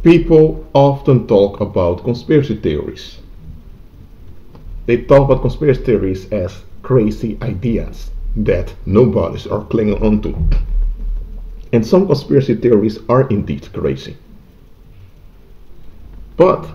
People often talk about conspiracy theories. They talk about conspiracy theories as crazy ideas that nobodies are clinging onto. And some conspiracy theories are indeed crazy. But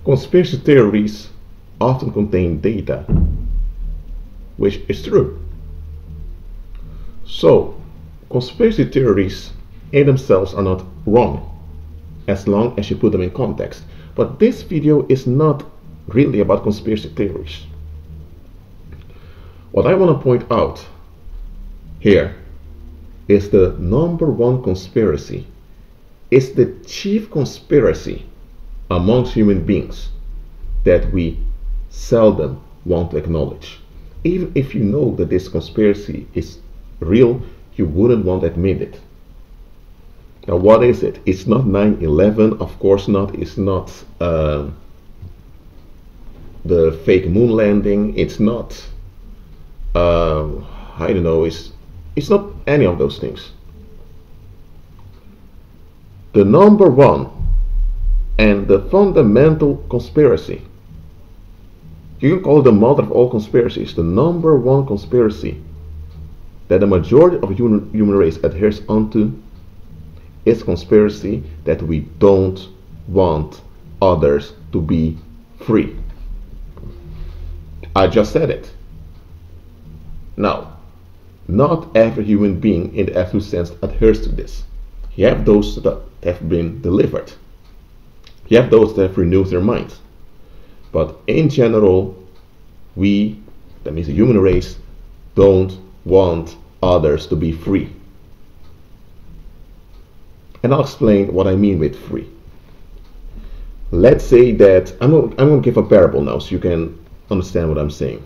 conspiracy theories often contain data, which is true. So, conspiracy theories in themselves are not wrong, as long as you put them in context. But this video is not really about conspiracy theories. What I want to point out here is the #1 conspiracy. It's the chief conspiracy amongst human beings that we seldom want to acknowledge. Even if you know that this conspiracy is real, you wouldn't want to admit it. Now, what is it? It's not 9/11, of course not. It's not the fake moon landing. It's not, I don't know, it's not any of those things. The #1 and the fundamental conspiracy, you can call it the mother of all conspiracies, the #1 conspiracy that the majority of the human race adheres onto is conspiracy that we don't want others to be free. I just said it. Now, not every human being in the absolute sense adheres to this. You have those that have been delivered. You have those that have renewed their minds. But in general, we, that means the human race, don't want others to be free. And I'll explain what I mean with free. Let's say that, I'm going to give a parable now so you can understand what I'm saying.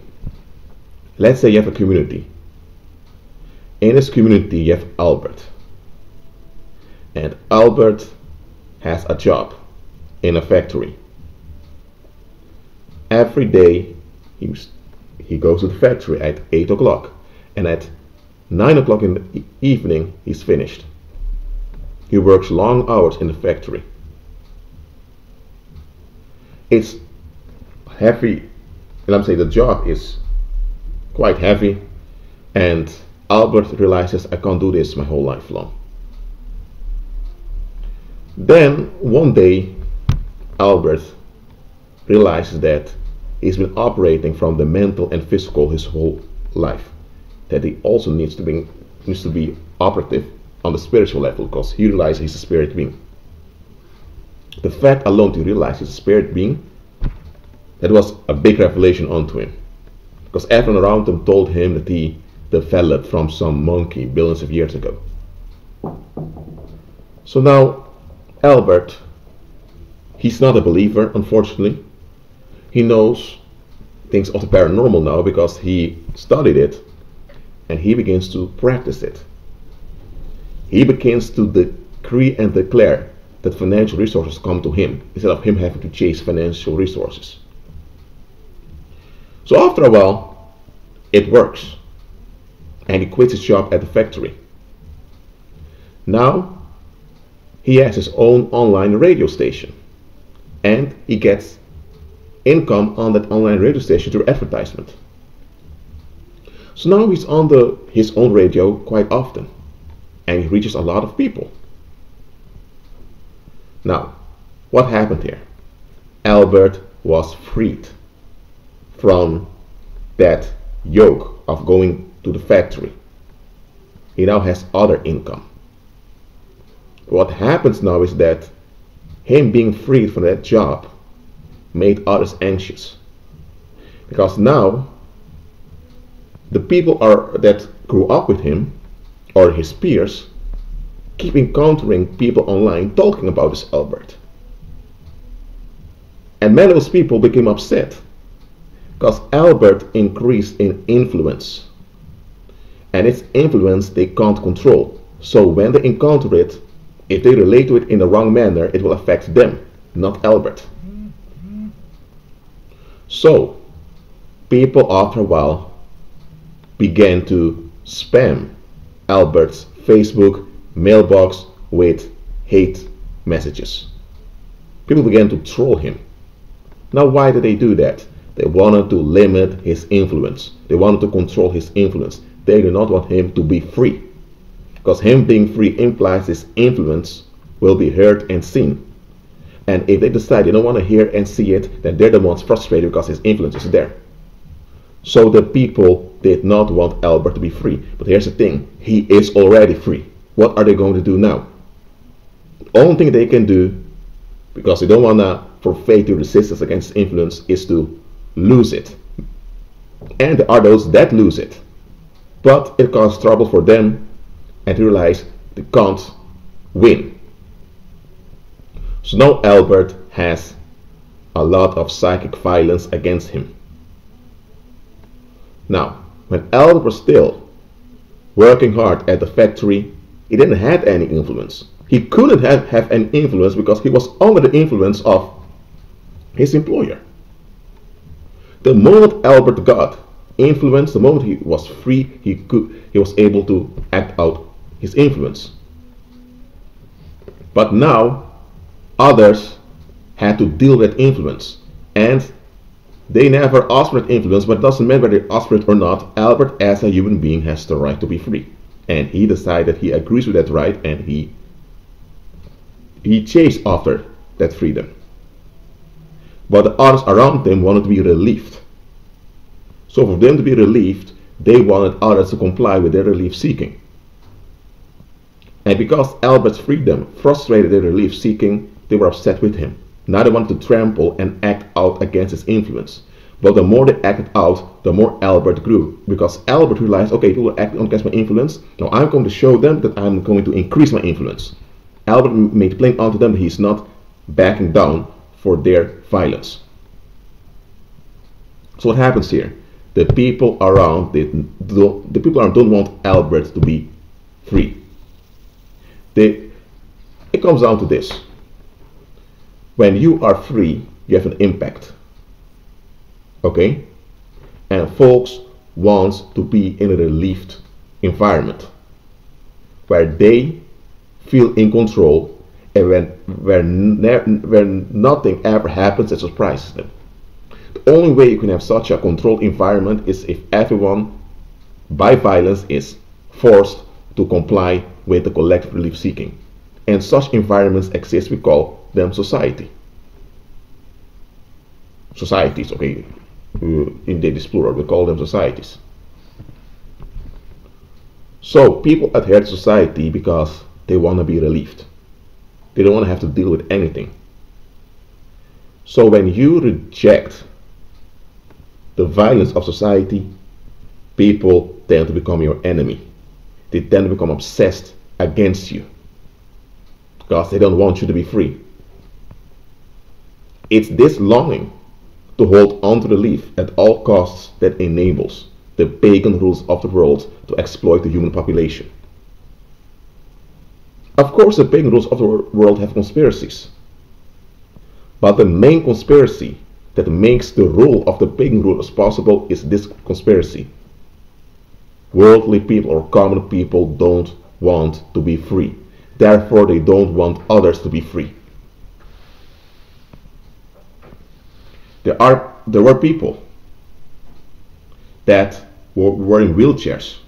Let's say you have a community. In this community you have Albert. And Albert has a job in a factory. Every day he goes to the factory at 8 o'clock, and at 9 o'clock in the evening he's finished. He works long hours in the factory. It's heavy, and I'm saying the job is quite heavy, and Albert realizes, I can't do this my whole life long. Then one day Albert realizes that he's been operating from the mental and physical his whole life, that he also needs to be operative on the spiritual level, because he realizes he's a spirit being. The fact alone to realize he's a spirit being, that was a big revelation onto him, because everyone around him told him that he developed from some monkey billions of years ago. So now Albert, he's not a believer, unfortunately. He knows things of the paranormal now because he studied it and he begins to practice it. He begins to decree and declare that financial resources come to him instead of him having to chase financial resources. So after a while, it works, and he quits his job at the factory. Now he has his own online radio station, and he gets income on that online radio station through advertisement. So now he's on his own radio quite often, and he reaches a lot of people. Now, what happened here? Albert was freed from that yoke of going to the factory. He now has other income. What happens now is that him being freed from that job made others anxious, because now the people that grew up with him, or his peers, keep encountering people online talking about this Albert. And many of those people became upset because Albert increased in influence, and its influence they can't control. So when they encounter it, if they relate to it in the wrong manner, it will affect them, not Albert. So people after a while began to spam Albert's Facebook mailbox with hate messages, People began to troll him. Now, why did they do that? They wanted to limit his influence. They wanted to control his influence. They did not want him to be free. Because him being free implies his influence will be heard and seen. And if they decide they don't want to hear and see it, then they're the ones frustrated because his influence is there. So the people did not want Albert to be free. But here's the thing, he is already free. What are they going to do now? The only thing they can do, because they don't want to forfeit the resistance against influence, is to lose it. And there are those that lose it. But it causes trouble for them, and they realize they can't win. So now Albert has a lot of psychic violence against him. Now, when Albert was still working hard at the factory, he didn't have any influence. He couldn't have any influence because he was under the influence of his employer. The moment Albert got influence, the moment he was free, he was able to act out his influence. But now others had to deal with influence, and they never asked for that influence, but it doesn't matter whether they asked for it or not. Albert, as a human being, has the right to be free, and he decided he agrees with that right, and he chased after that freedom. But the others around him wanted to be relieved. So for them to be relieved, they wanted others to comply with their relief seeking. And because Albert's freedom frustrated their relief seeking, they were upset with him. Now they wanted to trample and act out against his influence. But the more they acted out, the more Albert grew. Because Albert realized, okay, people are acting against my influence. Now I'm going to show them that I'm going to increase my influence. Albert made plain unto them that he's not backing down for their violence. So what happens here? The people around don't want Albert to be free. It comes down to this. When you are free, you have an impact. Okay? And folks want to be in a relieved environment where they feel in control, and where nothing ever happens that surprises them. The only way you can have such a controlled environment is if everyone, by violence, is forced to comply with the collective relief seeking. And such environments exist, we call them society. Societies, okay, in this plural, we call them societies. So people adhere to society because they want to be relieved. They don't want to have to deal with anything. So when you reject the violence of society, people tend to become your enemy. They tend to become obsessed against you because they don't want you to be free. It's this longing to hold on to the leaf at all costs that enables the pagan rules of the world to exploit the human population. Of course, the pagan rules of the world have conspiracies, but the main conspiracy that makes the rule of the pagan rulers possible is this conspiracy. Worldly people or common people don't want to be free. Therefore, they don't want others to be free. There were people that were in wheelchairs.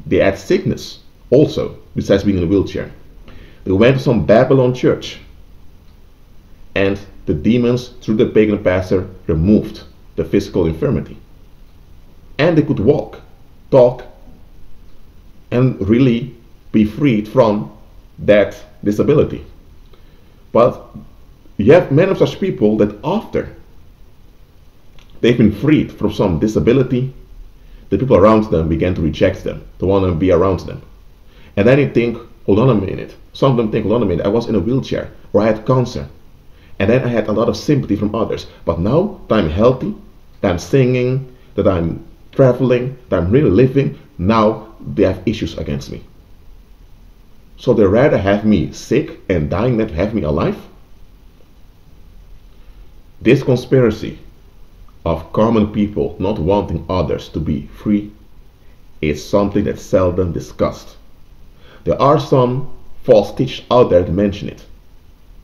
They had sickness also, besides being in a wheelchair. They went to some Babylon church, and the demons, through the pagan pastor, removed the physical infirmity. And they could walk, talk, and really be freed from that disability. But you have many of such people that after they've been freed from some disability, the people around them began to reject them, to want to be around them. And then they think, hold on a minute. Some of them think, hold on a minute, I was in a wheelchair, or I had cancer. And then I had a lot of sympathy from others. But now that I'm healthy, that I'm singing, that I'm traveling, that I'm really living, now they have issues against me. So they rather have me sick and dying than to have me alive? This conspiracy of common people not wanting others to be free is something that's seldom discussed. There are some false teachers out there that mention it.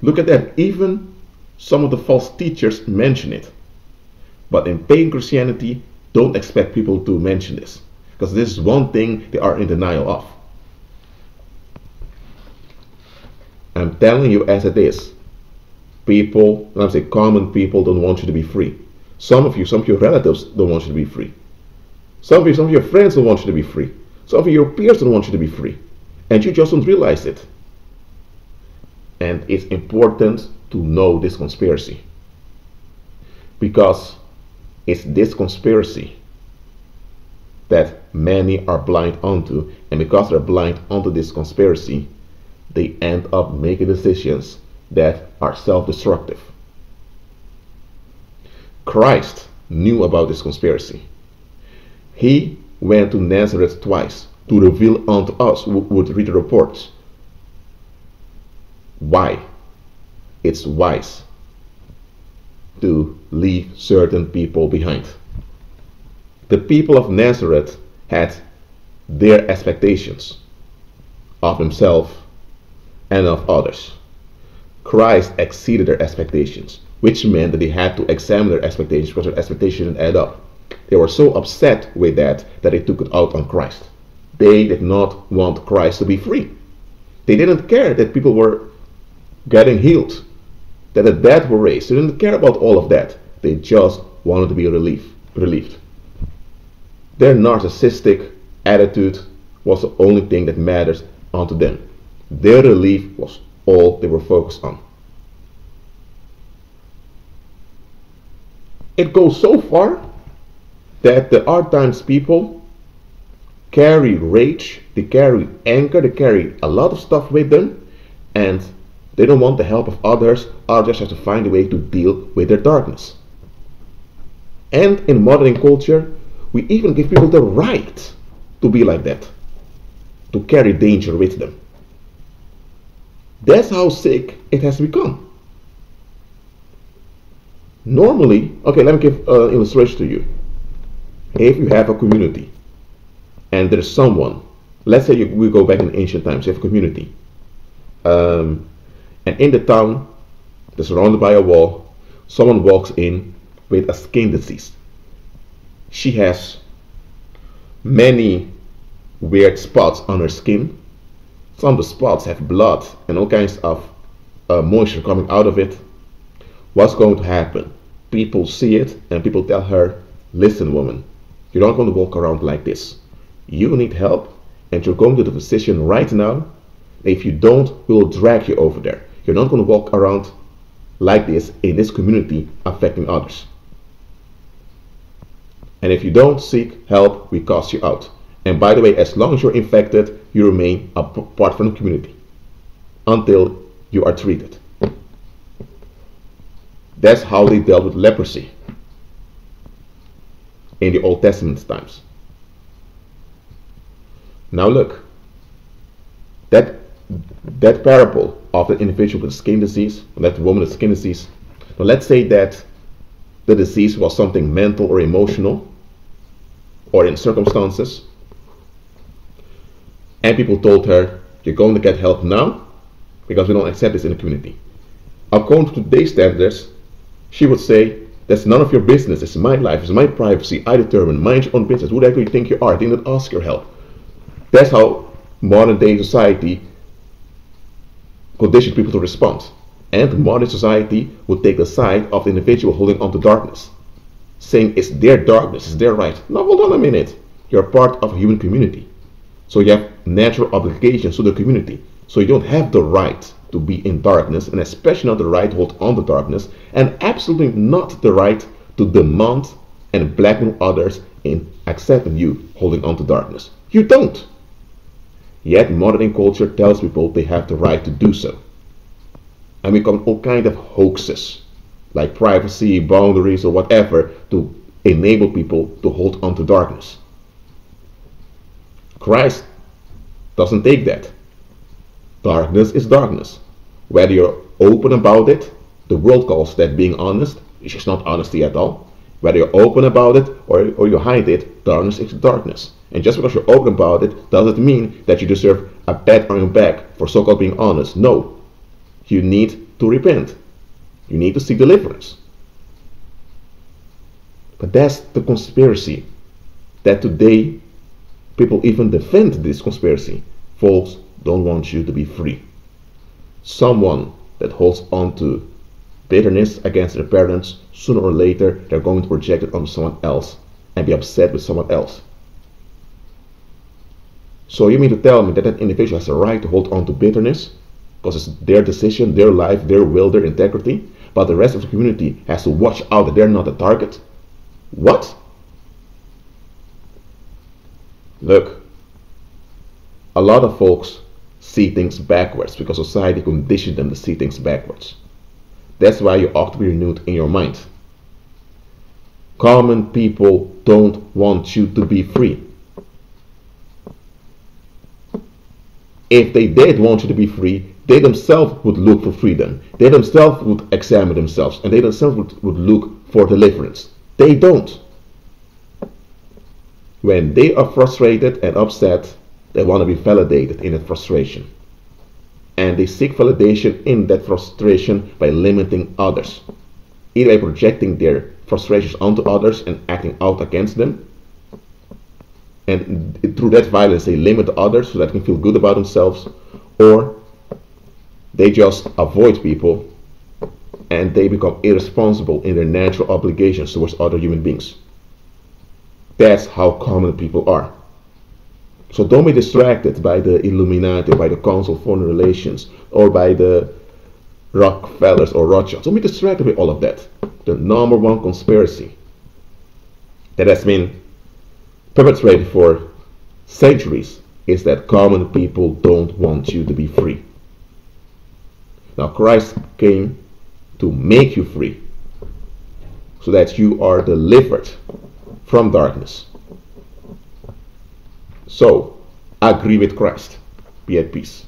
Look at that. Even some of the false teachers mention it. But in pagan Christianity, don't expect people to mention this, because this is one thing they are in denial of. I'm telling you as it is. People, when I say common people, don't want you to be free. Some of your relatives don't want you to be free. Some of your friends don't want you to be free. Some of your peers don't want you to be free. And you just don't realize it. And it's important to know this conspiracy. Because it's this conspiracy that many are blind onto. And because they're blind onto this conspiracy, they end up making decisions that are self-destructive. Christ knew about this conspiracy. He went to Nazareth twice to reveal unto us who would read the reports why it's wise to leave certain people behind. The people of Nazareth had their expectations of himself and of others. Christ exceeded their expectations, which meant that they had to examine their expectations because their expectations didn't add up. They were so upset with that they took it out on Christ. They did not want Christ to be free. They didn't care that people were getting healed, that the dead were raised. They didn't care about all of that. They just wanted to be relieved. Their narcissistic attitude was the only thing that matters unto them. Their relief was all they were focused on. It goes so far that the hard times people carry rage, they carry anger, they carry a lot of stuff with them, and they don't want the help of others. Others have to find a way to deal with their darkness. And in modern culture, we even give people the right to be like that, to carry danger with them. That's how sick it has become. Normally, okay, let me give an illustration to you. If you have a community and there's someone, let's say we go back in ancient times, you have a community. And in the town, they're surrounded by a wall, someone walks in with a skin disease. She has many weird spots on her skin. Some of the spots have blood and all kinds of moisture coming out of it. What's going to happen? People see it and people tell her, listen woman, you're not going to walk around like this. You need help and you're going to the physician right now. If you don't, we'll drag you over there. You're not going to walk around like this in this community affecting others. And if you don't seek help, we cast you out. And by the way, as long as you're infected, you remain apart from the community until you are treated. That's how they dealt with leprosy in the Old Testament times. Now look, that parable of the individual with skin disease, that woman with skin disease, well, let's say that the disease was something mental or emotional or in circumstances, and people told her, you're going to get help now because we don't accept this in the community. According to today's standards, she would say, that's none of your business, it's my life, it's my privacy, I determine, mind your own business, who the heck do you think you are, I didn't ask your help. That's how modern day society conditions people to respond. And modern society would take the side of the individual holding on to darkness, saying it's their darkness, it's their right. Now hold on a minute, you're part of a human community. So you have natural obligations to the community. So you don't have the right to be in darkness, and especially not the right to hold on to darkness, and absolutely not the right to demand and blackmail others in accepting you holding on to darkness. You don't. Yet modern culture tells people they have the right to do so. And we come all kind of hoaxes, like privacy, boundaries, or whatever, to enable people to hold on to darkness. Christ doesn't take that. Darkness is darkness. Whether you're open about it, the world calls that being honest, which is not honesty at all. Whether you're open about it or you hide it, darkness is darkness. And just because you're open about it doesn't mean that you deserve a pat on your back for so-called being honest. No. You need to repent. You need to seek deliverance. But that's the conspiracy that today people even defend this conspiracy. Folks don't want you to be free. Someone that holds on to bitterness against their parents, sooner or later they're going to project it onto someone else and be upset with someone else. So you mean to tell me that that individual has a right to hold on to bitterness because it's their decision, their life, their will, their integrity, but the rest of the community has to watch out that they're not the target? What? Look, a lot of folks see things backwards because society conditioned them to see things backwards. That's why you ought to be renewed in your mind. Common people don't want you to be free. If they did want you to be free, they themselves would look for freedom. They themselves would examine themselves, and they themselves would look for deliverance. They don't. When they are frustrated and upset, they want to be validated in that frustration. And they seek validation in that frustration by limiting others, either by projecting their frustrations onto others and acting out against them. And through that violence, they limit others so that they can feel good about themselves, or they just avoid people and they become irresponsible in their natural obligations towards other human beings. That's how common people are. So don't be distracted by the Illuminati, by the Council of Foreign Relations, or by the Rockefellers or Rothschilds. Don't be distracted by all of that. The number one conspiracy that has been perpetrated for centuries is that common people don't want you to be free. Now Christ came to make you free so that you are delivered from darkness. So agree with Christ. Be at peace.